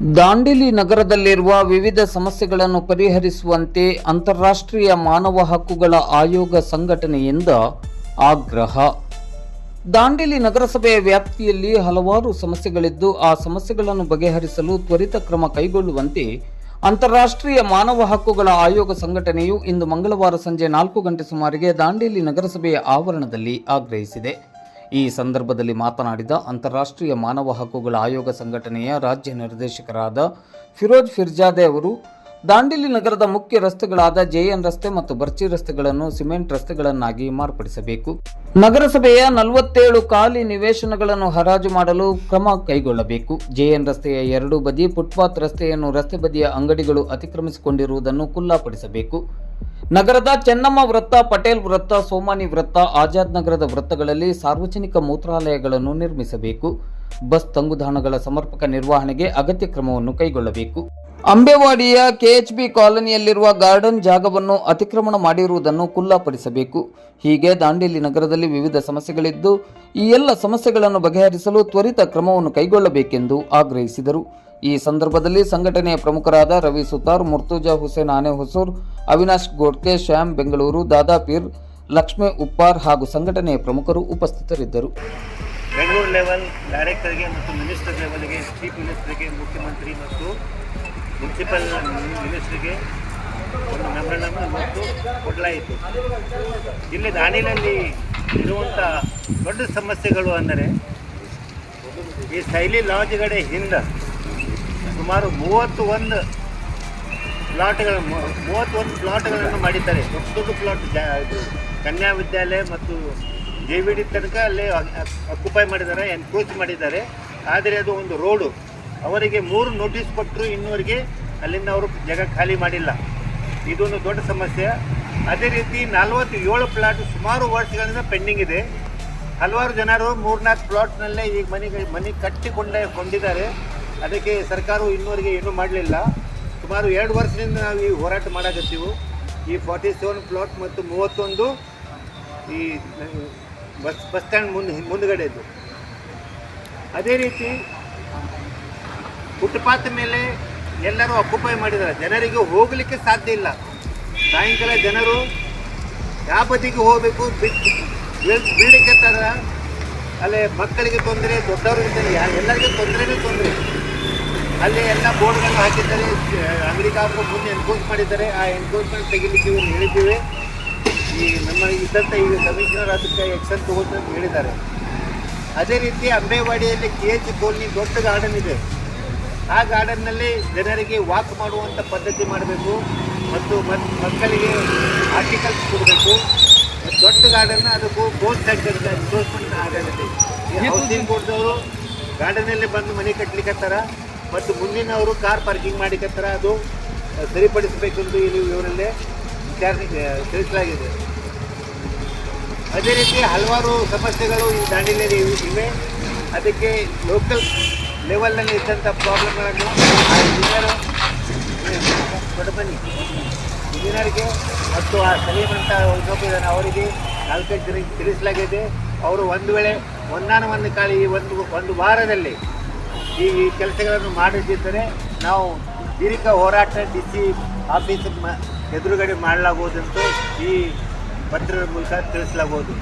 ದಾಂಡೇಲಿ ನಗರದಲ್ಲಿರುವ ವಿವಿಧ ಸಮಸ್ಯೆಗಳನ್ನು ಪರಿಹರಿಸುವಂತೆ ಅಂತಾರಾಷ್ಟ್ರೀಯ ಮಾನವ ಹಕ್ಕುಗಳ ಆಯೋಗ ಸಂಘಟನೆಯಿಂದ ಆಗ್ರಹ. ದಾಂಡೇಲಿ ನಗರಸಭೆಯ ವ್ಯಾಪ್ತಿಯಲ್ಲಿ ಹಲವಾರು ಸಮಸ್ಯೆಗಳಿದ್ದು ಆ ಸಮಸ್ಯೆಗಳನ್ನು ಬಗೆಹರಿಸಲು ತ್ವರಿತ ಕ್ರಮ ಕೈಗೊಳ್ಳುವಂತೆ ಅಂತಾರಾಷ್ಟ್ರೀಯ ಮಾನವ ಹಕ್ಕುಗಳ ಆಯೋಗ ಸಂಘಟನೆಯು ಇಂದು ಮಂಗಳವಾರ ಸಂಜೆ 4 ಗಂಟೆ ಸುಮಾರಿಗೆ ದಾಂಡೇಲಿ ನಗರಸಭೆಯ ಆವರಣದಲ್ಲಿ ಆಗ್ರಹಿಸಿದೆ. ಈ ಸಂದರ್ಭದಲ್ಲಿ ಮಾತನಾಡಿದ ಅಂತಾರಾಷ್ಟ್ರೀಯ ಮಾನವ ಹಕ್ಕುಗಳ ಆಯೋಗ ಸಂಘಟನೆಯ ರಾಜ್ಯ ನಿರ್ದೇಶಕರಾದ ಫಿರೋಜ್ ಫಿರ್ಜಾದೆ ಅವರು, ದಾಂಡೇಲಿ ನಗರದ ಮುಖ್ಯ ರಸ್ತೆಗಳಾದ ಜೆಎನ್ ರಸ್ತೆ ಮತ್ತು ಬರ್ಚಿ ರಸ್ತೆಗಳನ್ನು ಸಿಮೆಂಟ್ ರಸ್ತೆಗಳನ್ನಾಗಿ ಮಾರ್ಪಡಿಸಬೇಕು. ನಗರಸಭೆಯ 47 ಖಾಲಿ ನಿವೇಶನಗಳನ್ನು ಹರಾಜು ಮಾಡಲು ಕ್ರಮ ಕೈಗೊಳ್ಳಬೇಕು. ಜೆಎನ್ ರಸ್ತೆಯ ಎರಡೂ ಬದಿ ಫುಟ್ಪಾತ್ ರಸ್ತೆಯನ್ನು ರಸ್ತೆ ಬದಿಯ ಅಂಗಡಿಗಳು ಅತಿಕ್ರಮಿಸಿಕೊಂಡಿರುವುದನ್ನು ಖುಲ್ಲಾಪಡಿಸಬೇಕು. ನಗರದ ಚೆನ್ನಮ್ಮ ವೃತ್ತ, ಪಟೇಲ್ ವೃತ್ತ, ಸೋಮಾನಿ ವೃತ್ತ, ಆಜಾದ್ ನಗರದ ವೃತ್ತಗಳಲ್ಲಿ ಸಾರ್ವಜನಿಕ ಮೂತ್ರಾಲಯಗಳನ್ನು ನಿರ್ಮಿಸಬೇಕು. ಬಸ್ ತಂಗುದಾಣಗಳ ಸಮರ್ಪಕ ನಿರ್ವಹಣೆಗೆ ಅಗತ್ಯ ಕ್ರಮವನ್ನು ಕೈಗೊಳ್ಳಬೇಕು. ಅಂಬೇವಾಡಿಯ ಕೆಎಚ್ಬಿ ಕಾಲೋನಿಯಲ್ಲಿರುವ ಗಾರ್ಡನ್ ಜಾಗವನ್ನು ಅತಿಕ್ರಮಣ ಮಾಡಿರುವುದನ್ನು ಖುಲ್ಲಾಪಡಿಸಬೇಕು. ಹೀಗೆ ದಾಂಡೇಲಿ ನಗರದಲ್ಲಿ ವಿವಿಧ ಸಮಸ್ಯೆಗಳಿದ್ದು ಈ ಎಲ್ಲ ಸಮಸ್ಯೆಗಳನ್ನು ಬಗೆಹರಿಸಲು ತ್ವರಿತ ಕ್ರಮವನ್ನು ಕೈಗೊಳ್ಳಬೇಕೆಂದು ಆಗ್ರಹಿಸಿದರು. ಈ ಸಂದರ್ಭದಲ್ಲಿ ಸಂಘಟನೆಯ ಪ್ರಮುಖರಾದ ರವಿ ಸುತಾರ್, ಮುರ್ತುಜಾ ಹುಸೇನ್ ಆನೆ ಹೊಸೂರ್, ಅವಿನಾಶ್ ಗೋಡ್ಕೆ, ಶ್ಯಾಮ್ ಬೆಂಗಳೂರು, ದಾದಾ ಪೀರ್, ಲಕ್ಷ್ಮೇ ಉಪ್ಪಾರ್ ಹಾಗೂ ಸಂಘಟನೆಯ ಪ್ರಮುಖರು ಉಪಸ್ಥಿತರಿದ್ದರು. ಬೆಂಗಳೂರು ಲೆವೆಲ್ ಡೈರೆಕ್ಟರ್ಗೆ ಮತ್ತು ಮಿನಿಸ್ಟರ್ ಲೆವೆಲ್ಗೆ, ಚೀಫ್ ಮಿನಿಸ್ಟರ್ಗೆ, ಮುಖ್ಯಮಂತ್ರಿ ಮತ್ತು ಮುನ್ಸಿಪಲ್ ಮಿನಿಸ್ಟರ್ಗೆ ಒಂದು ಮೆಮೊರಂಡಮ್ ಇವತ್ತು ಕೊಡಲಾಯಿತು. ಇಲ್ಲಿ ದಾಂಡೇಲಿಯಲ್ಲಿ ಇರುವಂಥ ದೊಡ್ಡ ಸಮಸ್ಯೆಗಳು ಅಂದರೆ ಈ ಶೈಲಿ ಲಾಡ್ಜ್ಗಳ ಹಿಂದೆ ಸುಮಾರು 31 ಪ್ಲಾಟ್ಗಳನ್ನು ಮಾಡಿದ್ದಾರೆ. ದೊಡ್ಡ ಪ್ಲಾಟ್ ಕನ್ಯಾ ವಿದ್ಯಾಲಯ ಮತ್ತು JVD ತನಕ ಅಲ್ಲೇ ಅಕ್ಯುಪೈ ಮಾಡಿದ್ದಾರೆ, ಎನ್ಕ್ರೋಚ್ ಮಾಡಿದ್ದಾರೆ. ಆದರೆ ಅದು ಒಂದು ರೋಡು. ಅವರಿಗೆ 3 ನೋಟಿಸ್ ಕೊಟ್ಟರು, ಇನ್ನೂವರೆಗೆ ಅಲ್ಲಿಂದ ಅವರು ಜಾಗ ಖಾಲಿ ಮಾಡಿಲ್ಲ. ಇದೊಂದು ದೊಡ್ಡ ಸಮಸ್ಯೆ. ಅದೇ ರೀತಿ 47 ಪ್ಲಾಟ್ ಸುಮಾರು ವರ್ಷಗಳಿಂದ ಪೆಂಡಿಂಗ್ ಇದೆ. ಹಲವಾರು ಜನರು 3-4 ಪ್ಲಾಟ್ನಲ್ಲೇ ಈಗ ಮನೆ ಕೊಂಡಿದ್ದಾರೆ. ಅದಕ್ಕೆ ಸರ್ಕಾರವು ಇನ್ನೂವರೆಗೆ ಏನೂ ಮಾಡಲಿಲ್ಲ. ಸುಮಾರು 2 ವರ್ಷದಿಂದ ನಾವು ಈ ಹೋರಾಟ ಮಾಡಕತ್ತೀವಿ. ಈ 47 ಪ್ಲಾಟ್ ಮತ್ತು 31 ಈ ಬಸ್ ಸ್ಟ್ಯಾಂಡ್ ಮುಂದುಗಡೆದು. ಅದೇ ರೀತಿ ಫುಟ್ಪಾತ್ ಮೇಲೆ ಎಲ್ಲರೂ ಅಕ್ಯುಪೈ ಮಾಡಿದ್ದಾರೆ. ಜನರಿಗೆ ಹೋಗಲಿಕ್ಕೆ ಸಾಧ್ಯ ಇಲ್ಲ. ಸಾಯಂಕಾಲ ಜನರು ಯಾವ ಬದಿಗೆ ಹೋಗಬೇಕು, ಬೀಳಲಿಕ್ಕೆ ತರ ಅಲ್ಲೇ ಮಕ್ಕಳಿಗೆ ತೊಂದರೆ, ದೊಡ್ಡವರಿಗೆ ಎಲ್ಲರಿಗೂ ತೊಂದರೆ. ಅಲ್ಲಿ ಎಲ್ಲ ಬೋರ್ಡ್ಗಳನ್ನು ಹಾಕಿದ್ದಾರೆ. ಅಂಗಡಿ ಕಾಪು ಮುಂದೆ ಎನ್ಕ್ರೋಚ್ ಮಾಡಿದ್ದಾರೆ. ಆ ಎನ್ಕ್ರೋಚ್ಮೆಂಟ್ ತೆಗಿಲಿಕ್ಕೆ ಇವರು ಹೇಳಿದ್ದೀವಿ. ಈ ನಮ್ಮ ಇದ್ದಂಥ ಈಗ ಕಮಿಷನರ್ ಅದಕ್ಕೆ ಎಕ್ಷನ್ ತಗೋದು ಅಂತ ಹೇಳಿದ್ದಾರೆ. ಅದೇ ರೀತಿ ಅಂಬೇವಾಡಿಯಲ್ಲಿ KH ಕಾಲೋನಿ ದೊಡ್ಡ ಗಾರ್ಡನ್ ಇದೆ. ಆ ಗಾರ್ಡನ್ನಲ್ಲಿ ಜನರಿಗೆ ವಾಕ್ ಮಾಡುವಂಥ ಪದ್ಧತಿ ಮಾಡಬೇಕು ಮತ್ತು ಮಕ್ಕಳಿಗೆ ಆರ್ಟಿಕಲ್ಸ್ ಕೊಡಬೇಕು. ದೊಡ್ಡ ಗಾರ್ಡನ್ ಅದಕ್ಕೂ ಬೋರ್ಡ್ ಸೆಂಟರ್ ಎನ್ಕ್ರೋಚ್ಮೆಂಟ್ ಆಗತ್ತೆ. ಹೌಸಿಂಗ್ ಬೋರ್ಡ್ದವರು ಗಾರ್ಡನಲ್ಲಿ ಬಂದು ಮನೆ ಕಟ್ಟಲಿಕ್ಕತ್ತಾರ ಮತ್ತು ಮುಂದಿನವರು ಕಾರ್ ಪಾರ್ಕಿಂಗ್ ಮಾಡಿಕತ್ತಾರ. ಅದು ಸರಿಪಡಿಸಬೇಕೆಂದು ಇಲ್ಲಿ ಇವರಲ್ಲೇ ತಿಳಿಸಲಾಗಿದೆ. ಅದೇ ರೀತಿ ಹಲವಾರು ಸಮಸ್ಯೆಗಳು ಈ ದಾಂಡೇಲಿಯಲ್ಲಿ ಇವೆ. ಅದಕ್ಕೆ ಲೋಕಲ್ ಲೆವೆಲ್ನಲ್ಲಿ ಇದ್ದಂಥ ಪ್ರಾಬ್ಲಮ್ಗಳನ್ನು ಇಂಜಿನಿಯರ್ಗೆ ಮತ್ತು ಆ ಸಲೀಮಂತ ಇನ್ನೊಬ್ಬ ಅವರಿಗೆ 4-5 ಜನಕ್ಕೆ ತಿಳಿಸಲಾಗಿದೆ. ಅವರು ಒಂದು ವೇಳೆ ಒಂದಾನವನ್ನು ಕಾಲಿ ಒಂದು ವಾರದಲ್ಲಿ ಈ ಕೆಲಸಗಳನ್ನು ಮಾಡದಿದ್ದರೆ ನಾವು ದೀರ್ಘ ಹೋರಾಟ DC ಆಫೀಸ್ ಎದುರುಗಡೆ ಮಾಡಲಾಗುವುದಂತೂ ಈ ಪತ್ರದ ಮೂಲಕ ತಿಳಿಸಲಾಗುವುದು.